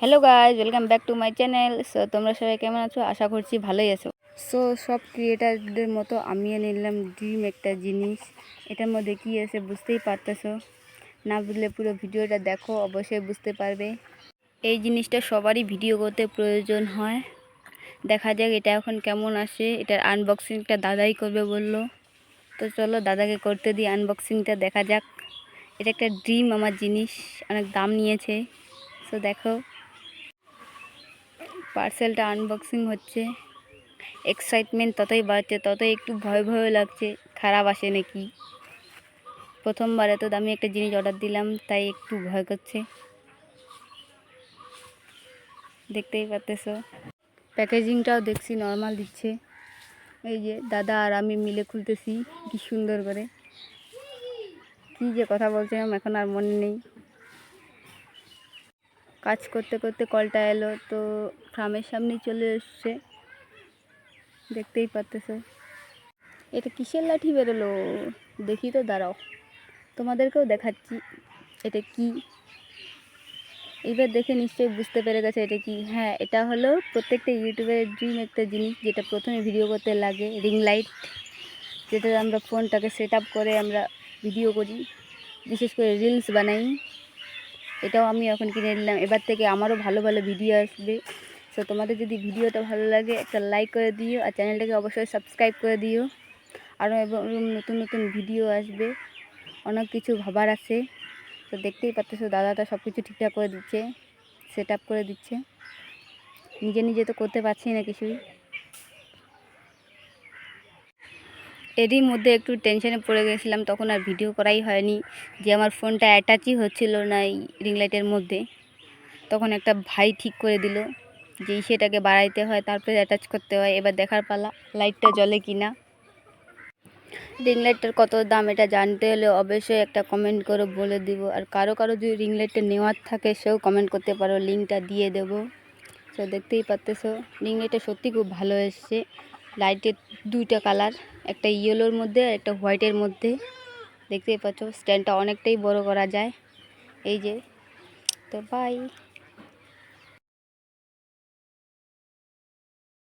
Hello guys, welcome back to my channel. So তোমরা সবাই কেমন আছো? আশা করছি ভালোই আছো। সো সব ক্রিয়েটারদের মতো আমিও নিলাম ড্রিম একটা জিনিস। এটার মধ্যে কী আছে বুঝতেই পারতেছো না, বুঝলে পুরো ভিডিওটা দেখো, অবশ্যই বুঝতে পারবে। এই জিনিসটা সবারই ভিডিও করতে প্রয়োজন হয়। দেখা যাক এটা এখন কেমন আসে। এটার আনবক্সিংটা দাদাই করবে বললো, তো চলো দাদাকে করতে দিই আনবক্সিংটা, দেখা যাক। এটা একটা ড্রিম আমার জিনিস, অনেক দাম নিয়েছে। সো দেখো পার্সেলটা আনবক্সিং হচ্ছে। এক্সাইটমেন্ট ততই বাড়ছে, ততই একটু ভয় ভয় লাগছে, খারাপ আসে নাকি। প্রথমবার এত দামি একটা জিনিস অর্ডার দিলাম, তাই একটু ভয় করছে। দেখতেই পারতেছো প্যাকেজিংটাও দেখছি নর্মাল দিচ্ছে। এই যে দাদা আর আমি মিলে খুলতেছি কি সুন্দর করে। কি যে কথা বলছিলাম এখন আর মনে নেই। কাজ করতে করতে কলটা এলো, তো ফ্রামের সামনেই চলে এসছে, দেখতেই পারতেছো। এটা কিসের লাঠি বেরোলো দেখি তো, দাঁড়াও তোমাদেরকেও দেখাচ্ছি এটা কি। এবার দেখে নিশ্চয়ই বুঝতে পেরে গেছে এটা কি। হ্যাঁ, এটা হলো প্রত্যেকটা ইউটিউবের ড্রিম একটা জিনিস, যেটা প্রথমে ভিডিও করতে লাগে, রিং লাইট। যেটা আমরা ফোনটাকে সেট আপ করে আমরা ভিডিও করি, বিশেষ করে রিলস বানাই। এটাও আমি এখন কিনে নিলাম। এবার থেকে আমারও ভালো ভালো ভিডিও আসবে। সো তোমাদের যদি ভিডিওটা ভালো লাগে একটা লাইক করে দিও, আর চ্যানেলটাকে অবশ্যই সাবস্ক্রাইব করে দিও। আরও এবং নতুন নতুন ভিডিও আসবে, অনেক কিছু ভাবার আছে। তো দেখতেই পাচ্তেছো দাদাটা সব কিছু ঠিকঠাক করে দিচ্ছে, সেট আপ করে দিচ্ছে। নিজে নিজে তো করতে পারছি না কিছুই। এরই মধ্যে একটু টেনশনে পড়ে গেছিলাম, তখন আর ভিডিও করাই হয়নি, যে আমার ফোনটা অ্যাটাচই হচ্ছিল না এই রিং লাইটের মধ্যে। তখন একটা ভাই ঠিক করে দিল যে সেটাকে বাড়াইতে হয়, তারপরে অ্যাটাচ করতে হয়। এবার দেখার পালা লাইটটা জ্বলে কি না। রিং লাইটটার কত দাম এটা জানতে হলে অবশ্যই একটা কমেন্ট করে বলে দিব। আর কারো যদি রিং লাইটটা নেওয়ার থাকে সেও কমেন্ট করতে পারো, লিঙ্কটা দিয়ে দেবো। তো দেখতেই পারতেছো রিং লাইটটা সত্যি খুব ভালো এসছে। লাইটের দুইটা কালার, একটা ইয়েলোর মধ্যে আর একটা হোয়াইটের মধ্যে। দেখতেই পাচ্ছ স্ট্যান্ডটা অনেকটাই বড় করা যায়। এই যে, তো বাই।